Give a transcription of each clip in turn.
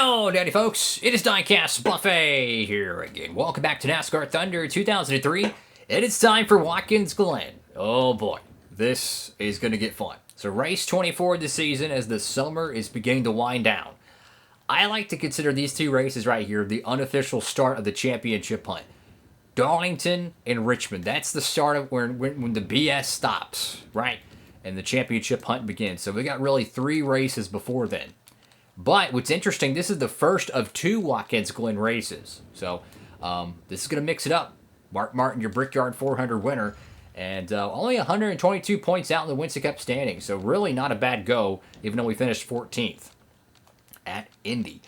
Hello, Daddy folks. It is Diecastbuffet here again. Welcome back to NASCAR Thunder 2003. And it's time for Watkins Glen. Oh boy, this is going to get fun. So race 24 of the season as the summer is beginning to wind down. I like to consider these two races right here the unofficial start of the championship hunt. Darlington and Richmond. That's the start of when the BS stops, right? And the championship hunt begins. So we got really 3 races before then. But what's interesting, this is the first of 2 Watkins Glen races. So this is going to mix it up. Mark Martin, your Brickyard 400 winner. And only 122 points out in the UNSCRIPTED standing. So really not a bad go, even though we finished 14th at Indy.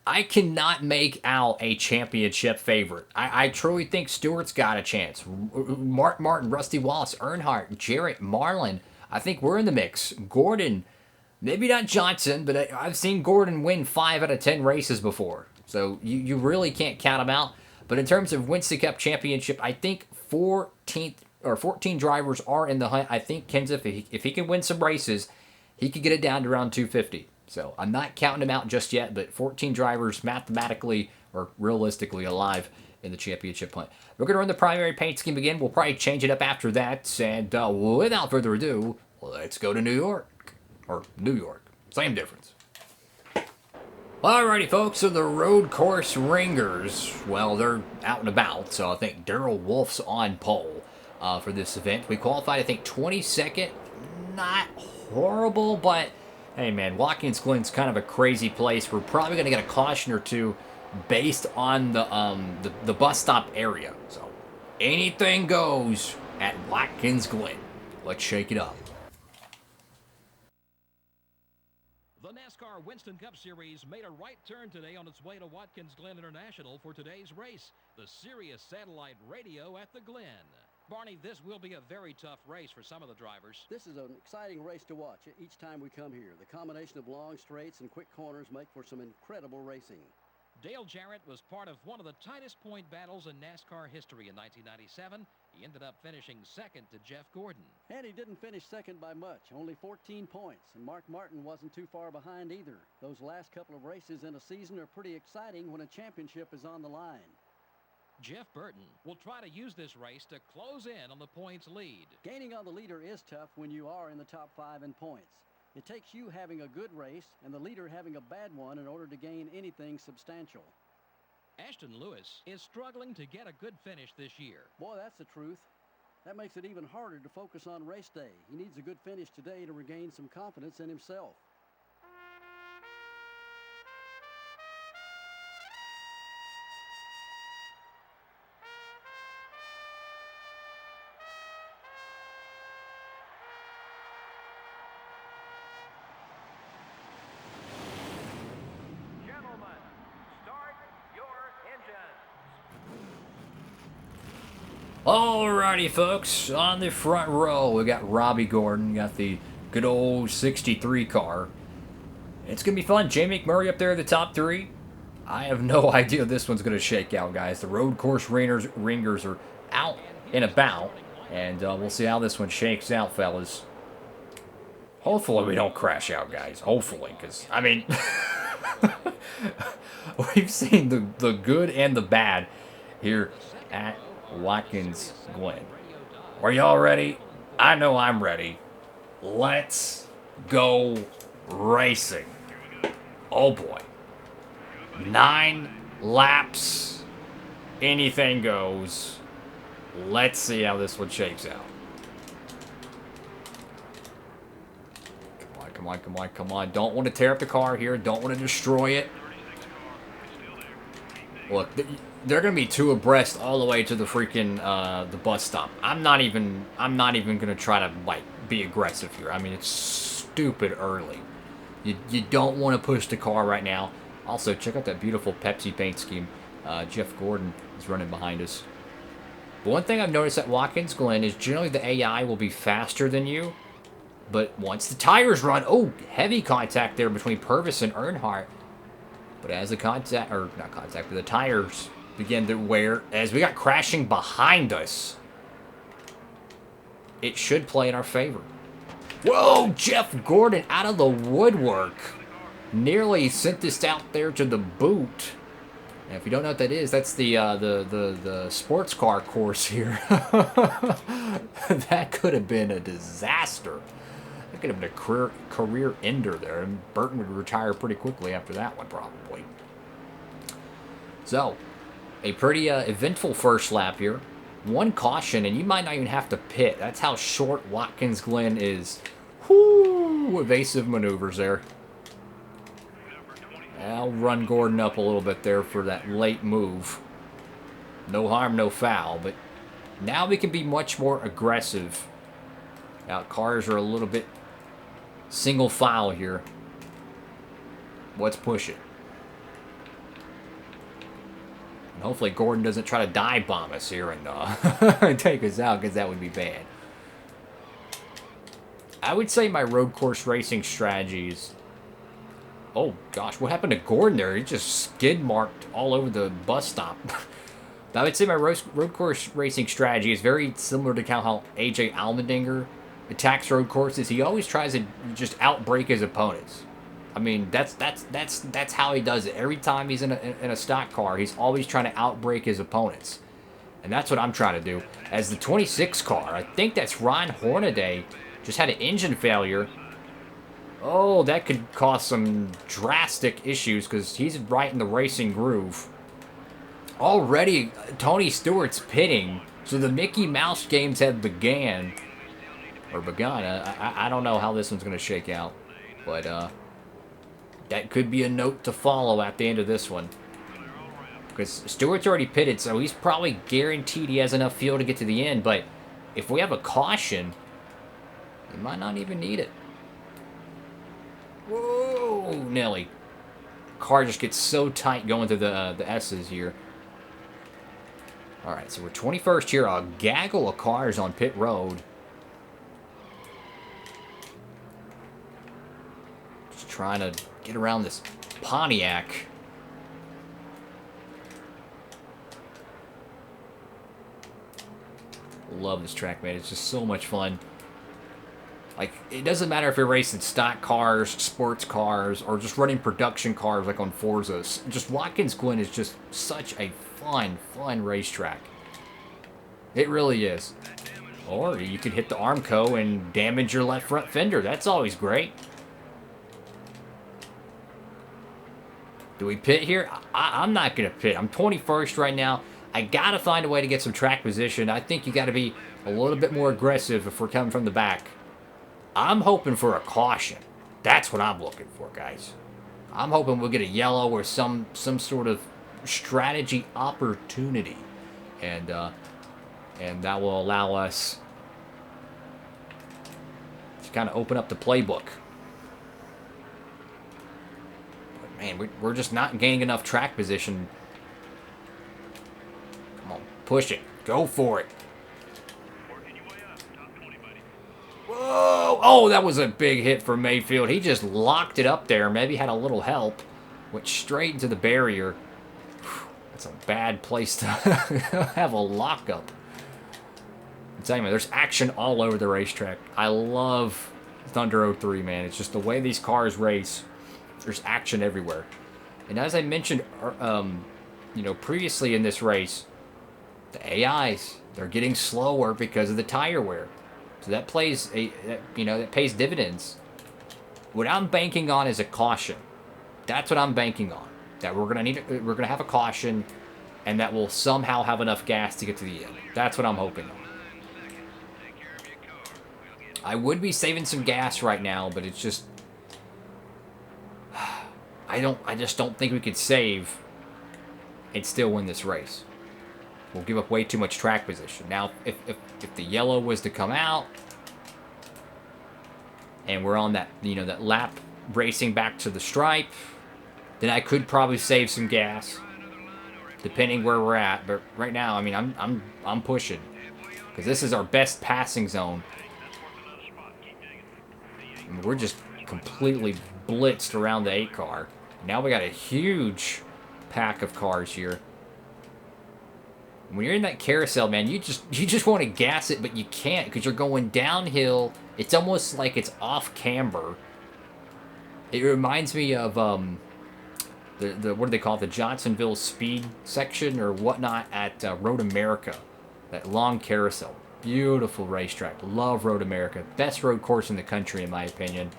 I cannot make out a championship favorite. I truly think Stewart's got a chance. Mark Martin, Rusty Wallace, Earnhardt, Jarrett, Marlin. I think we're in the mix. Gordon, maybe not Johnson, but I've seen Gordon win 5 out of 10 races before. So you really can't count him out. But in terms of UNSCRIPTED championship, I think 14 drivers are in the hunt. I think Kenseth, if he can win some races, he could get it down to around 250. So I'm not counting him out just yet, but 14 drivers mathematically or realistically alive in the championship hunt. We're going to run the primary paint scheme again. We'll probably change it up after that. And without further ado, let's go to New York. Or New York. Same difference. Alrighty, folks. So the road course ringers, well, they're out and about. So I think Darrell Wolf's on pole for this event. We qualified, I think, 22nd. Not horrible, but hey, man, Watkins Glen's kind of a crazy place. We're probably going to get a caution or two based on the bus stop area. So anything goes at Watkins Glen. Let's shake it up. The NASCAR Winston Cup Series made a right turn today on its way to Watkins Glen International for today's race, the Sirius Satellite Radio at the Glen. Barney, this will be a very tough race for some of the drivers. This is an exciting race to watch each time we come here. The combination of long straights and quick corners make for some incredible racing. Dale Jarrett was part of one of the tightest point battles in NASCAR history in 1997. He ended up finishing second to Jeff Gordon. And he didn't finish second by much, only 14 points. And Mark Martin wasn't too far behind either. Those last couple of races in a season are pretty exciting when a championship is on the line. Jeff Burton will try to use this race to close in on the points lead. Gaining on the leader is tough when you are in the top 5 in points. It takes you having a good race and the leader having a bad one in order to gain anything substantial. Ashton Lewis is struggling to get a good finish this year. Boy, that's the truth. That makes it even harder to focus on race day. He needs a good finish today to regain some confidence in himself. Alrighty, folks, on the front row, we got Robbie Gordon, got the good old 63 car. It's going to be fun. Jay McMurray up there at the top 3. I have no idea how this one's going to shake out, guys. The road course ringers are out and about, and we'll see how this one shakes out, fellas. Hopefully we don't crash out, guys. Hopefully, because, I mean, we've seen the good and the bad here at Watkins Glen. Are y'all ready? I know I'm ready. Let's go racing. Oh boy. 9 laps. Anything goes. Let's see how this one shakes out. Come on, come on, come on. Don't want to tear up the car here. Don't want to destroy it. Look, they're gonna be 2 abreast all the way to the freaking the bus stop. I'm not even gonna try to like be aggressive here. I mean, it's stupid early. You don't want to push the car right now. Also, check out that beautiful Pepsi paint scheme. Jeff Gordon is running behind us. But one thing I've noticed at Watkins Glen is generally the AI will be faster than you, but once the tires run, oh, heavy contact there between Purvis and Earnhardt. But as the contact, or not contact, but the tires begin to wear, as we got crashing behind us, it should play in our favor. Whoa, Jeff Gordon out of the woodwork. nearly sent this out there to the boot. And if you don't know what that is, that's the sports car course here. That could have been a disaster. That could have been a career ender there, and Burton would retire pretty quickly after that one, probably. So, a pretty eventful first lap here. One caution, and you might not even have to pit. That's how short Watkins Glen is. Whoo! Evasive maneuvers there. I'll run Gordon up a little bit there for that late move. No harm, no foul, but now we can be much more aggressive. Now, cars are a little bit single file here. Let's push it. And hopefully Gordon doesn't try to dive bomb us here and take us out, because that would be bad. I would say my road course racing strategies... Oh, gosh, what happened to Gordon there? He just skid marked all over the bus stop. I would say my road course racing strategy is very similar to how AJ Allmendinger attacks road courses. He always tries to just outbrake his opponents. I mean, that's how he does it. Every time he's in a stock car, he's always trying to outbrake his opponents. And that's what I'm trying to do. As the 26 car, I think that's Ryan Hornaday, just had an engine failure. Oh, that could cause some drastic issues because he's right in the racing groove. Already, Tony Stewart's pitting, so the Mickey Mouse games have begun. I don't know how this one's going to shake out, but that could be a note to follow at the end of this one. Because Stewart's already pitted, so he's probably guaranteed he has enough fuel to get to the end, but if we have a caution, he might not even need it. Whoa, Nelly. Car just gets so tight going through the S's here. Alright, so we're 21st here. A gaggle of cars on pit road. Just trying to get around this Pontiac. Love this track, man. It's just so much fun. Like, it doesn't matter if you're racing stock cars, sports cars, or just running production cars like on Forza's. Just Watkins Glen is just such a fun racetrack. It really is. Or you could hit the Armco and damage your left front fender. That's always great. Do we pit here? I'm not going to pit. I'm 21st right now. I got to find a way to get some track position. I think you got to be a little bit more aggressive if we're coming from the back. I'm hoping for a caution. That's what I'm looking for, guys. I'm hoping we'll get a yellow or some sort of strategy opportunity. And that will allow us to kind of open up the playbook. But man, we're just not gaining enough track position. Come on, push it. Go for it. Whoa! Oh, that was a big hit for Mayfield. He just locked it up there. Maybe had a little help. Went straight into the barrier. That's a bad place to have a lockup. I'm telling you, man, there's action all over the racetrack. I love Thunder 03, man. It's just the way these cars race. There's action everywhere. And as I mentioned, previously in this race, the AIs, they're getting slower because of the tire wear. So that that pays dividends. What I'm banking on is a caution. That's what I'm banking on. That we're gonna have a caution, and that we'll somehow have enough gas to get to the end. That's what I'm hoping on. I would be saving some gas right now, but it's just I just don't think we could save and still win this race. We'll give up way too much track position. Now, if the yellow was to come out, and we're on that that lap racing back to the stripe, then I could probably save some gas, depending where we're at. But right now, I mean, I'm pushing because this is our best passing zone. I mean, we're just completely blitzed around the 8 car. Now we got a huge pack of cars here. When you're in that carousel, man, you just want to gas it, but you can't because you're going downhill. It's almost like it's off camber. It reminds me of the what do they call it? The Johnsonville Speed section or whatnot at Road America. That long carousel. Beautiful racetrack. Love Road America. Best road course in the country, in my opinion.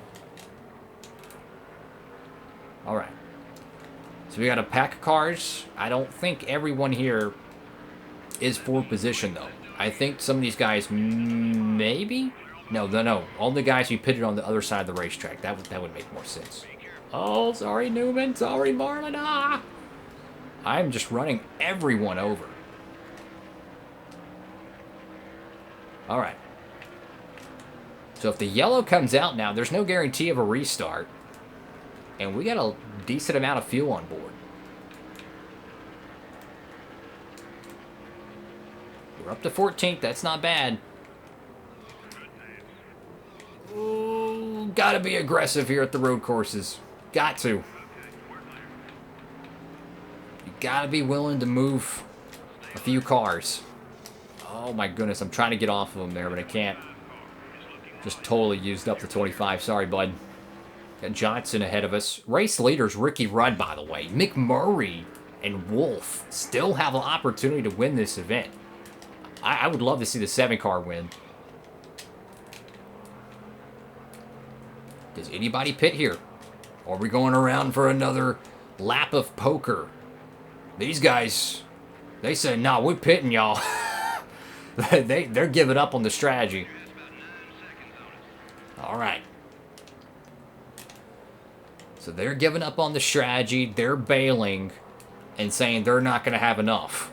All right. So we got a pack of cars. I don't think everyone here is for position, though. I think some of these guys maybe? No. All the guys who pitted on the other side of the racetrack. That would make more sense. Oh, sorry, Newman. Sorry, Marlon. Ah! I'm just running everyone over. All right. So if the yellow comes out now, there's no guarantee of a restart. And we got a decent amount of fuel on board. We're up to 14th. That's not bad. Ooh, gotta be aggressive here at the road courses. Got to. You gotta be willing to move a few cars. Oh my goodness, I'm trying to get off of them there, but I can't. Just totally used up the 25. Sorry, bud. Got Johnson ahead of us. Race leaders Ricky Rudd, by the way. McMurray and Wolf still have an opportunity to win this event. I would love to see the 7-car win. Does anybody pit here? Or are we going around for another lap of poker? These guys, they said, nah, we're pitting, y'all. They're giving up on the strategy. All right. So they're giving up on the strategy. They're bailing and saying they're not going to have enough.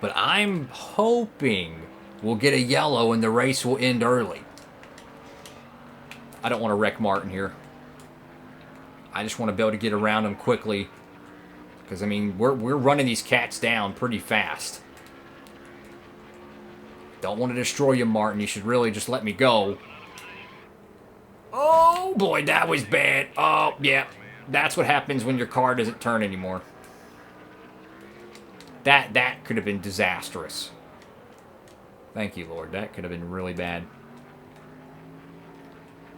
But I'm hoping we'll get a yellow and the race will end early. I don't want to wreck Martin here. I just want to be able to get around him quickly. Because, I mean, we're running these cats down pretty fast. Don't want to destroy you, Martin. You should really just let me go. Oh, boy, that was bad. Oh, yeah. That's what happens when your car doesn't turn anymore. That could have been disastrous. Thank you, Lord. That could have been really bad.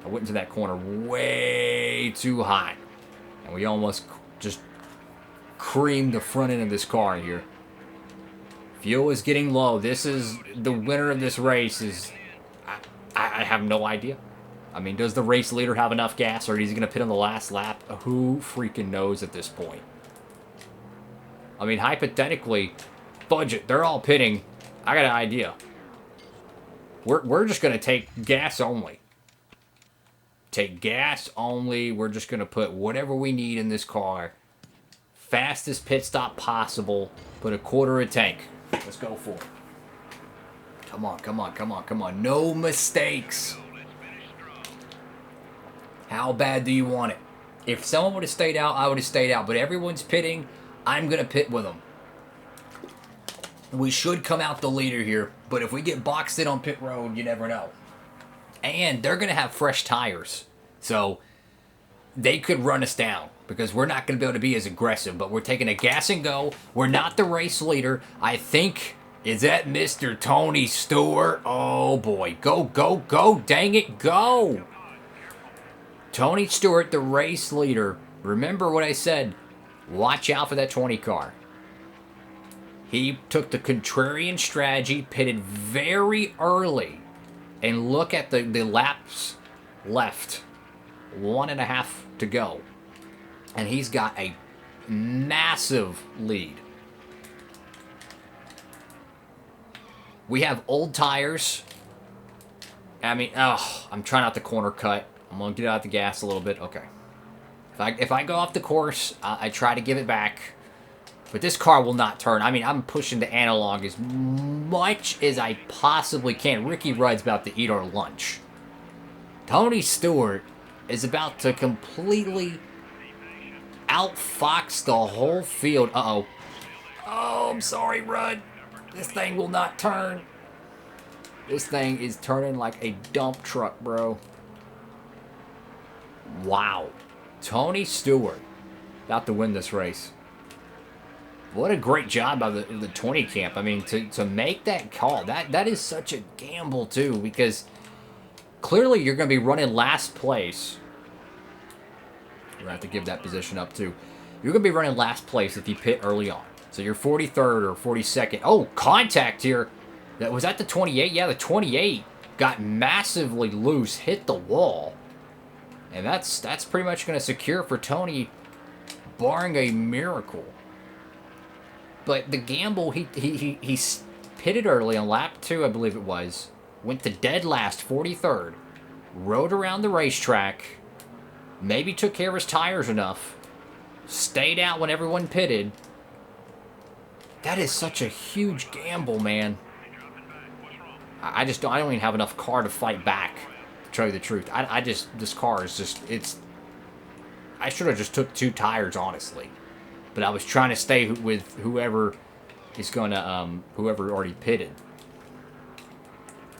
I went into that corner way too hot. And we almost just creamed the front end of this car here. Fuel is getting low. This is the winner of this race is... I have no idea. I mean, does the race leader have enough gas or is he going to pit on the last lap? Who freaking knows at this point? I mean, hypothetically, budget, they're all pitting. I got an idea. We're just going to take gas only. Take gas only. We're just going to put whatever we need in this car. Fastest pit stop possible. Put a quarter a tank. Let's go for it. Come on, come on, come on, come on. No mistakes. How bad do you want it? If someone would have stayed out, I would have stayed out. But everyone's pitting. I'm going to pit with them. We should come out the leader here. But if we get boxed in on pit road, you never know. And they're going to have fresh tires. So they could run us down. Because we're not going to be able to be as aggressive. But we're taking a gas and go. We're not the race leader. I think... Is that Mr. Tony Stewart? Oh, boy. Go, go, go. Dang it, go. Tony Stewart, the race leader. Remember what I said. Watch out for that 20 car. He took the contrarian strategy, pitted very early. And look at the laps left. 1.5 to go. And he's got a massive lead. We have old tires. I mean, I'm trying out the corner cut. I'm going to get out the gas a little bit. Okay. If I go off the course, I try to give it back. But this car will not turn. I mean, I'm pushing the analog as much as I possibly can. Ricky Rudd's about to eat our lunch. Tony Stewart is about to completely outfox the whole field. Uh-oh. Oh, I'm sorry, Rudd. This thing will not turn. This thing is turning like a dump truck, bro. Wow. Tony Stewart about to win this race. What a great job by the 20 camp. I mean, to make that call, that is such a gamble, too, because clearly you're going to be running last place. We're going to have to give that position up too. You're going to be running last place if you pit early on. So you're 43rd or 42nd. Oh, contact here. Was that the 28? Yeah, the 28 got massively loose, hit the wall. And that's pretty much going to secure for Tony, barring a miracle. But the gamble, he pitted early on lap 2, I believe it was. Went to dead last, 43rd. Rode around the racetrack. Maybe took care of his tires enough. Stayed out when everyone pitted. That is such a huge gamble, man. I don't even have enough car to fight back, to tell you the truth. This car is just, I should have just took 2 tires, honestly. But I was trying to stay with whoever is gonna, whoever already pitted.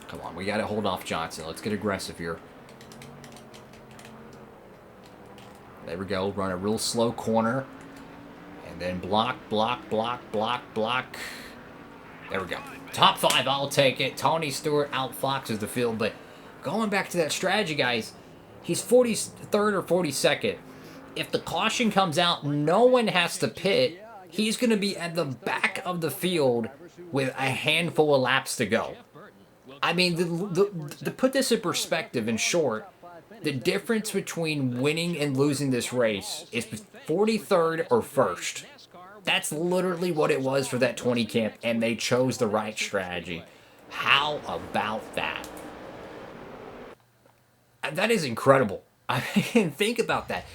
Come on, we gotta hold off Johnson. Let's get aggressive here. There we go, run a real slow corner. And then block, block, block, block, block. There we go. Top 5, I'll take it. Tony Stewart outfoxes the field, but going back to that strategy, guys, he's 43rd or 42nd. If the caution comes out, no one has to pit. He's going to be at the back of the field with a handful of laps to go. I mean, to put this in perspective, in short, the difference between winning and losing this race is 43rd or 1st. That's literally what it was for that 20 camp, and they chose the right strategy. How about that? That is incredible. I mean, think about that.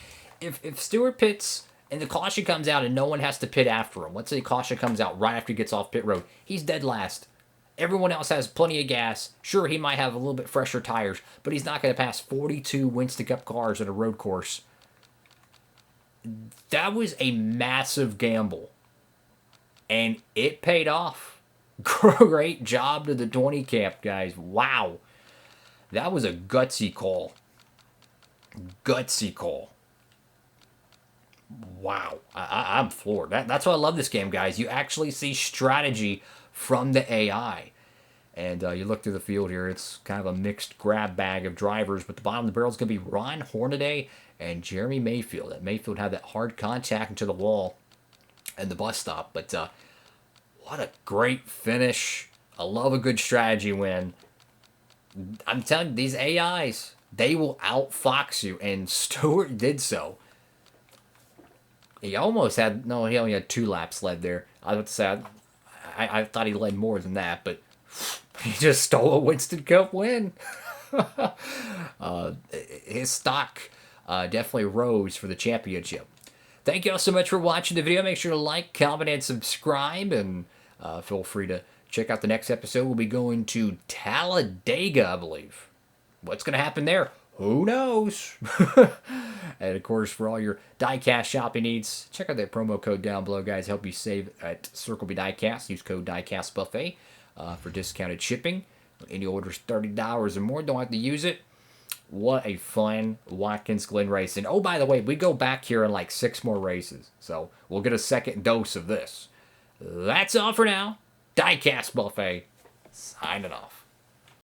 If Stewart pits and the caution comes out and no one has to pit after him, let's say caution comes out right after he gets off pit road, he's dead last. Everyone else has plenty of gas. Sure, he might have a little bit fresher tires, but he's not going to pass 42 Winston Cup cars at a road course. That was a massive gamble, and it paid off. Great job to the 20 camp, guys. Wow. That was a gutsy call. Gutsy call. Wow. I'm floored. That's why I love this game, guys. You actually see strategy from the AI. And you look through the field here, it's kind of a mixed grab bag of drivers, but the bottom of the barrel is going to be Ron Hornaday and Jeremy Mayfield. That Mayfield had that hard contact into the wall and the bus stop, but what a great finish. I love a good strategy win. I'm telling you, these AIs, they will outfox you, and Stewart did so. He almost had, no, he only had 2 laps led there. I was about to say, I thought he led more than that, but he just stole a Winston Cup win. His stock definitely rose for the championship. Thank you all so much for watching the video. Make sure to like, comment, and subscribe, and feel free to check out the next episode. We'll be going to Talladega, I believe. What's going to happen there? Who knows? And, of course, for all your diecast shopping needs, check out that promo code down below, guys. Help you save at Circle B Diecast. Use code DIECASTbuffet for discounted shipping. Any orders $30 or more, don't have to use it. What a fun Watkins Glen race. And, oh, by the way, we go back here in like 6 more races. So we'll get a second dose of this. That's all for now. Diecastbuffet signing off.